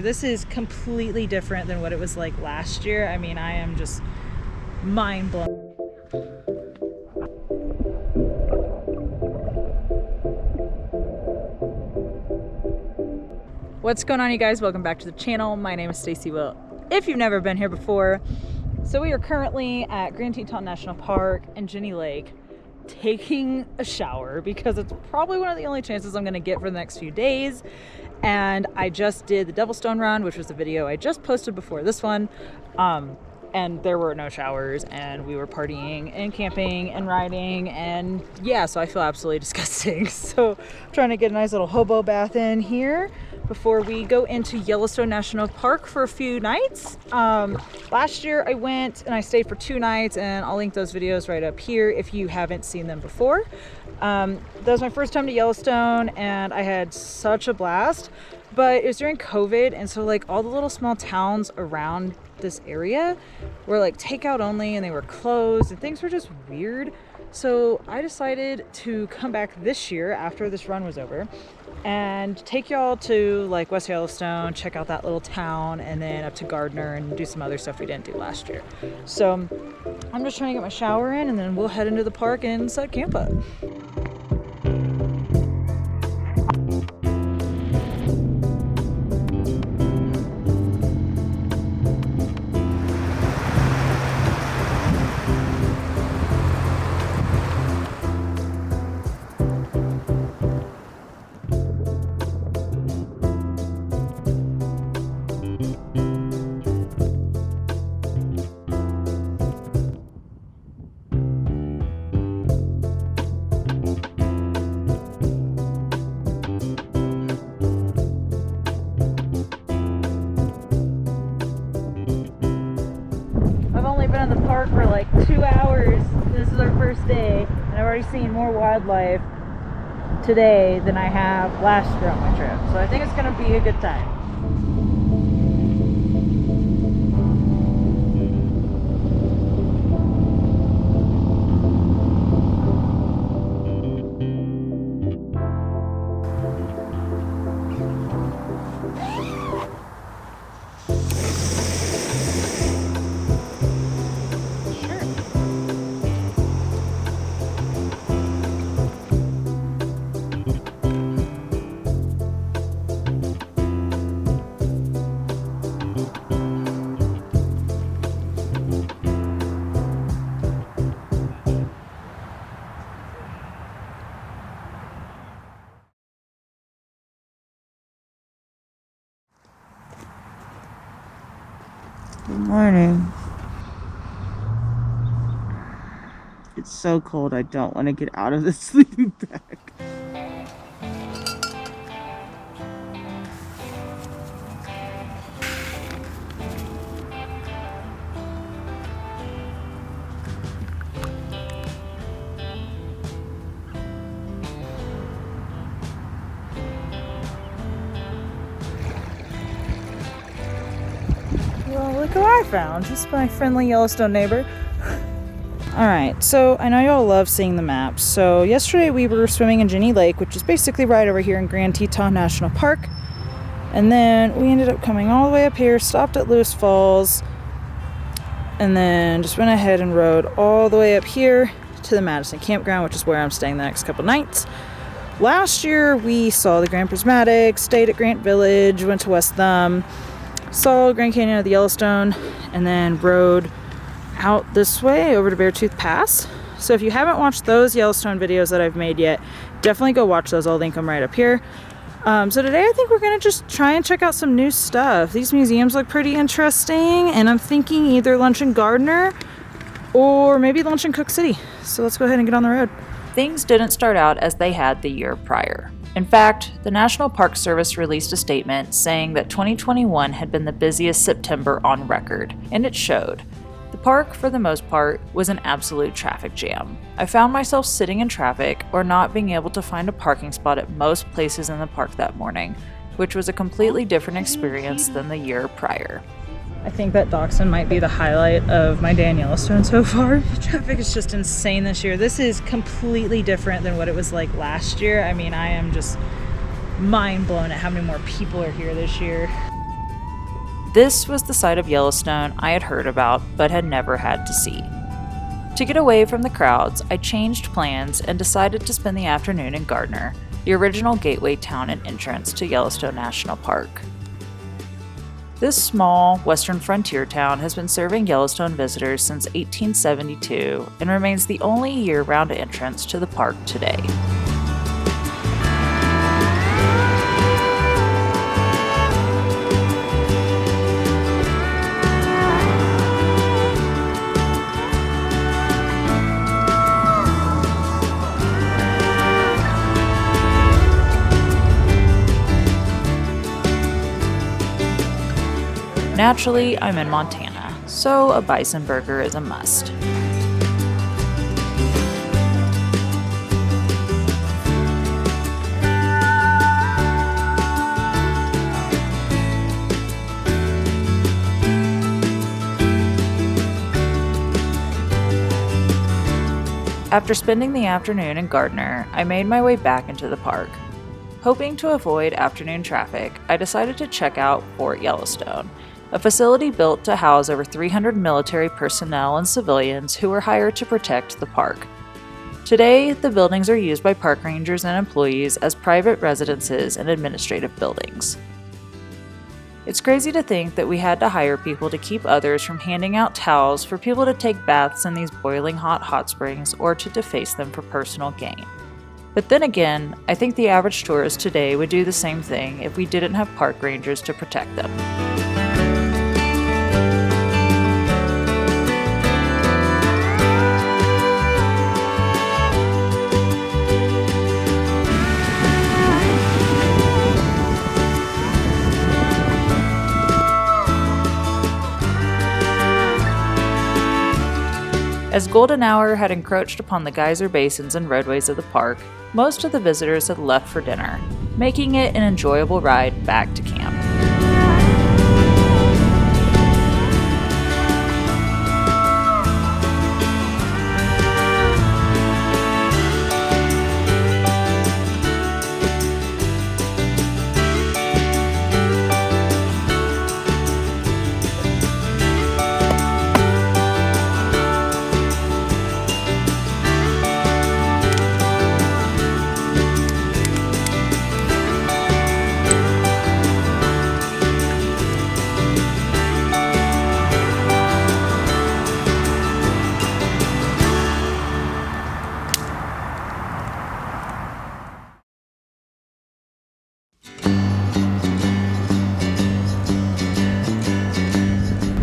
This is completely different than what it was like last year. I mean, I am just mind blown. What's going on, you guys? Welcome back to the channel. My name is Stacy Will. If you've never been here before, so we are currently at Teton National Park and Jenny Lake taking a shower because it's probably one of the only chances I'm going to get for the next few days. And I just did the Devilstone Run, which was the video I just posted before this one. And there were no showers, and we were partying and camping and riding, and yeah, so I feel absolutely disgusting. So I'm trying to get a nice little hobo bath in here before we go into Yellowstone National Park for a few nights. Last year I went and I stayed for 2 nights, and I'll link those videos right up here if you haven't seen them before. That was my first time to Yellowstone, and I had such a blast, but it was during COVID, and so like all the little small towns around this area were like takeout only, and they were closed, and things were just weird. So I decided to come back this year after this run was over and take y'all to like West Yellowstone, check out that little town, and then up to Gardiner and do some other stuff we didn't do last year. So I'm just trying to get my shower in, and then we'll head into the park and set camp up. Been in the park for like 2 hours. This is our first day, and I've already seen more wildlife today than I have last year on my trip. So I think it's gonna be a good time. Good morning. It's so cold, I don't want to get out of the sleeping bag. Well, look who I found. Just my friendly Yellowstone neighbor. Alright, so I know y'all love seeing the maps. So yesterday we were swimming in Jenny Lake, which is basically right over here in Teton National Park. And then we ended up coming all the way up here, stopped at Lewis Falls, and then just went ahead and rode all the way up here to the Madison Campground, which is where I'm staying the next couple nights. Last year we saw the Grand Prismatic, stayed at Grant Village, went to West Thumb, saw Grand Canyon of the Yellowstone, and then rode out this way over to Beartooth Pass. So if you haven't watched those Yellowstone videos that I've made yet, definitely go watch those. I'll link them right up here. So today I think we're gonna just try and check out some new stuff. These museums look pretty interesting, and I'm thinking either lunch in Gardiner or maybe lunch in Cook City. So let's go ahead and get on the road. Things didn't start out as they had the year prior. In fact, the National Park Service released a statement saying that 2021 had been the busiest September on record, and it showed. The park, for the most part, was an absolute traffic jam. I found myself sitting in traffic or not being able to find a parking spot at most places in the park that morning, which was a completely different experience than the year prior. I think that Dachshund might be the highlight of my day in Yellowstone so far. The traffic is just insane this year. This is completely different than what it was like last year. I mean, I am just mind blown at how many more people are here this year. This was the side of Yellowstone I had heard about but had never had to see. To get away from the crowds, I changed plans and decided to spend the afternoon in Gardiner, the original gateway town and entrance to Yellowstone National Park. This small, western frontier town has been serving Yellowstone visitors since 1872 and remains the only year-round entrance to the park today. Naturally, I'm in Montana, so a bison burger is a must. After spending the afternoon in Gardiner, I made my way back into the park. Hoping to avoid afternoon traffic, I decided to check out Fort Yellowstone, a facility built to house over 300 military personnel and civilians who were hired to protect the park. Today, the buildings are used by park rangers and employees as private residences and administrative buildings. It's crazy to think that we had to hire people to keep others from handing out towels for people to take baths in these boiling hot springs or to deface them for personal gain. But then again, I think the average tourist today would do the same thing if we didn't have park rangers to protect them. As golden hour had encroached upon the geyser basins and roadways of the park, most of the visitors had left for dinner, making it an enjoyable ride back to camp.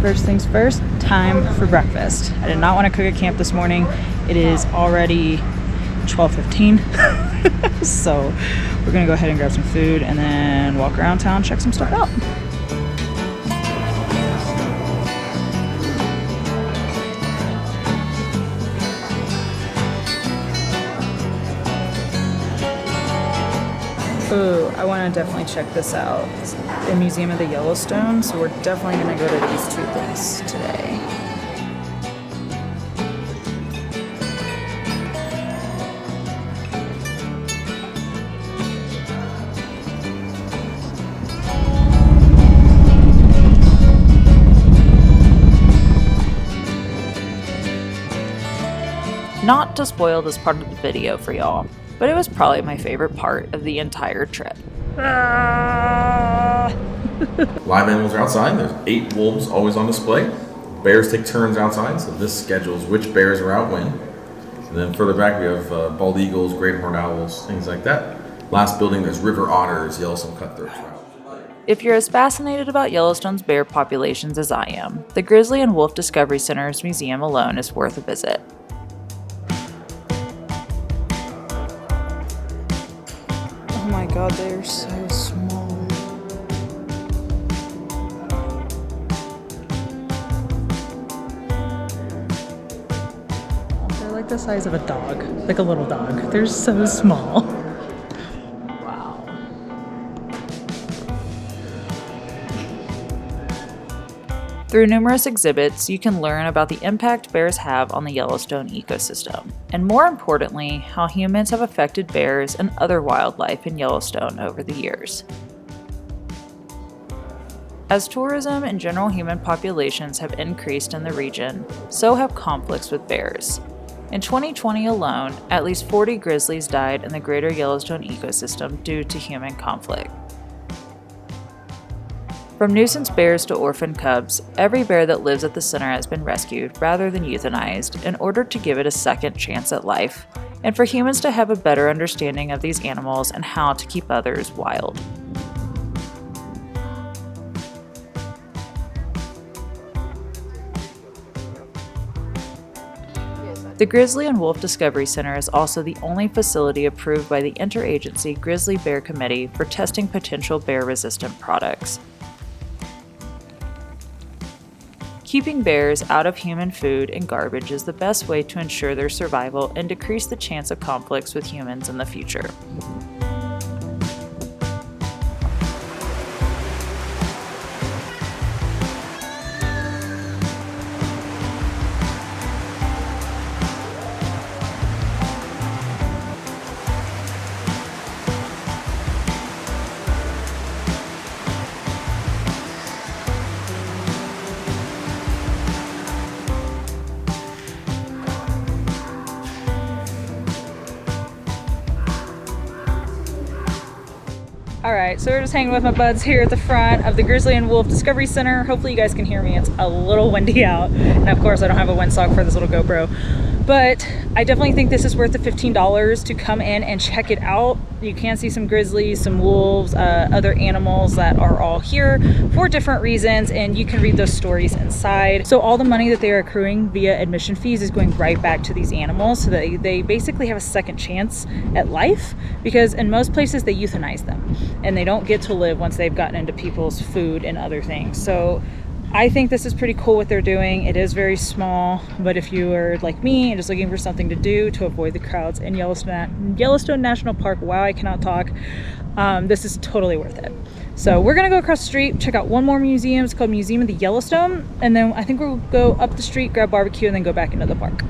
First things first, time for breakfast. I did not want to cook at camp this morning. It is already 12:15. So we're gonna go ahead and grab some food and then walk around town, check some stuff out. Ooh, I want to definitely check this out. It's the Museum of the Yellowstone, so we're definitely going to go to these two things today. Not to spoil this part of the video for y'all, but it was probably my favorite part of the entire trip. Ah! Live animals are outside. There's 8 wolves always on display. Bears take turns outside, so this schedules which bears are out when. And then further back we have bald eagles, great horned owls, things like that. Last building there's river otters, Yellowstone cutthroat trout. If you're as fascinated about Yellowstone's bear populations as I am, the Grizzly and Wolf Discovery Center's museum alone is worth a visit. Oh my god, they are so small. They're like the size of a dog, like a little dog. They're so small. Wow. Through numerous exhibits, you can learn about the impact bears have on the Yellowstone ecosystem, and more importantly, how humans have affected bears and other wildlife in Yellowstone over the years. As tourism and general human populations have increased in the region, so have conflicts with bears. In 2020 alone, at least 40 grizzlies died in the greater Yellowstone ecosystem due to human conflict. From nuisance bears to orphan cubs, every bear that lives at the center has been rescued rather than euthanized in order to give it a second chance at life, and for humans to have a better understanding of these animals and how to keep others wild. The Grizzly and Wolf Discovery Center is also the only facility approved by the Interagency Grizzly Bear Committee for testing potential bear-resistant products. Keeping bears out of human food and garbage is the best way to ensure their survival and decrease the chance of conflicts with humans in the future. Alright, so we're just hanging with my buds here at the front of the Grizzly and Wolf Discovery Center. Hopefully you guys can hear me. It's a little windy out. And of course I don't have a windsock for this little GoPro. But I definitely think this is worth the $15 to come in and check it out. You can see some grizzlies, some wolves, other animals that are all here for different reasons, and you can read those stories inside. So all the money that they are accruing via admission fees is going right back to these animals, so that they basically have a second chance at life, because in most places they euthanize them and they don't get to live once they've gotten into people's food and other things. So I think this is pretty cool what they're doing. It is very small, but if you are like me and just looking for something to do to avoid the crowds in Yellowstone National Park, wow, I cannot talk, this is totally worth it. So we're gonna go across the street, check out one more museum. It's called Museum of the Yellowstone, and then I think we'll go up the street, grab barbecue, and then go back into the park.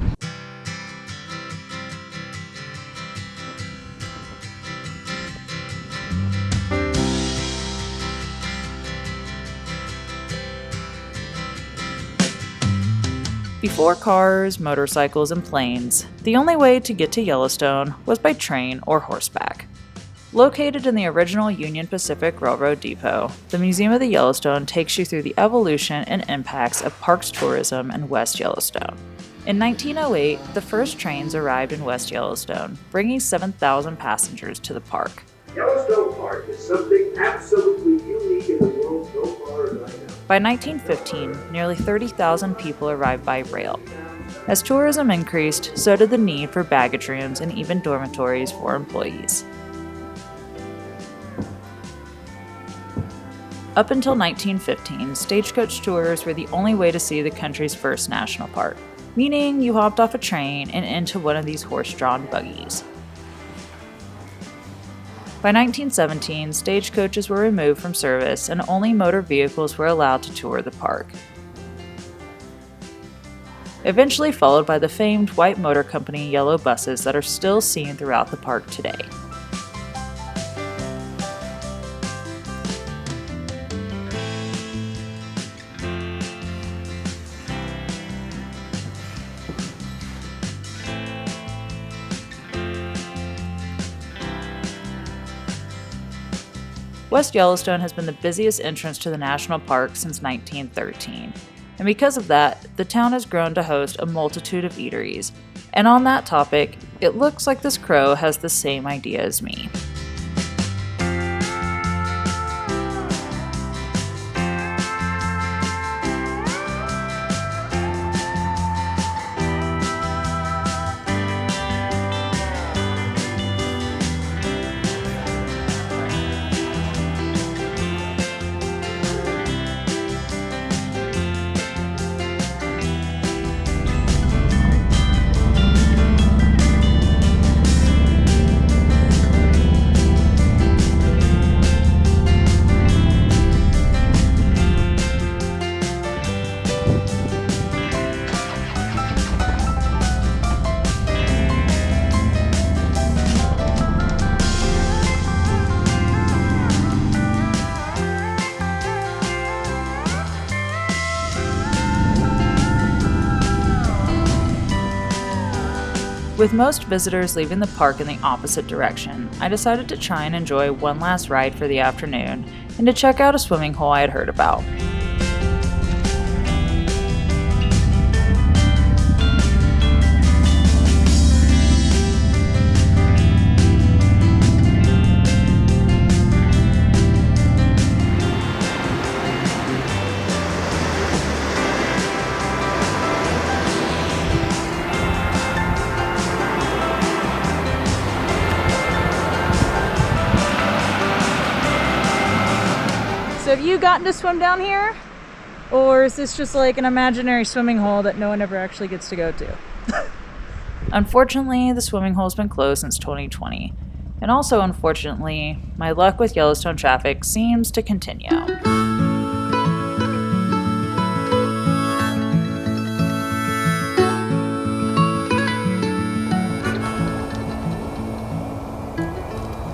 Before cars, motorcycles, and planes, the only way to get to Yellowstone was by train or horseback. Located in the original Union Pacific Railroad depot, the Museum of the Yellowstone takes you through the evolution and impacts of parks tourism in West Yellowstone. In 1908, the first trains arrived in West Yellowstone, bringing 7,000 passengers to the park. Yellowstone Park is something absolutely unique in the world so far as I know. By 1915, nearly 30,000 people arrived by rail. As tourism increased, so did the need for baggage rooms and even dormitories for employees. Up until 1915, stagecoach tours were the only way to see the country's first national park, meaning you hopped off a train and into one of these horse-drawn buggies. By 1917, stagecoaches were removed from service and only motor vehicles were allowed to tour the park. Eventually followed by the famed white motor company yellow buses that are still seen throughout the park today. West Yellowstone has been the busiest entrance to the national park since 1913, and because of that, the town has grown to host a multitude of eateries. And on that topic, it looks like this crow has the same idea as me. With most visitors leaving the park in the opposite direction, I decided to try and enjoy one last ride for the afternoon and to check out a swimming hole I had heard about. So have you gotten to swim down here? Or is this just like an imaginary swimming hole that no one ever actually gets to go to? Unfortunately, the swimming hole's been closed since 2020. And also, unfortunately, my luck with Yellowstone traffic seems to continue.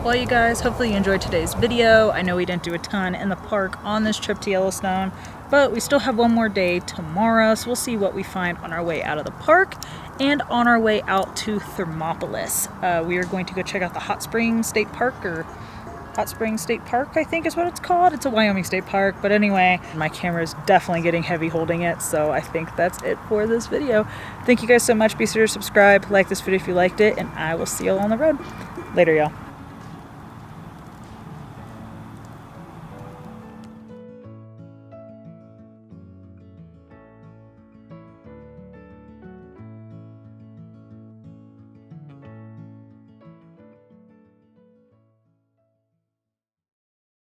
Well, you guys, hopefully you enjoyed today's video. I know we didn't do a ton in the park on this trip to Yellowstone, but we still have one more day tomorrow, so we'll see what we find on our way out of the park and on our way out to Thermopolis. We are going to go check out the Hot Springs State Park, or Hot Springs State Park, I think is what it's called. It's a Wyoming state park, but anyway, my camera is definitely getting heavy holding it, so I think that's it for this video. Thank you guys so much. Be sure to subscribe, like this video if you liked it, and I will see you all on the road. Later, y'all.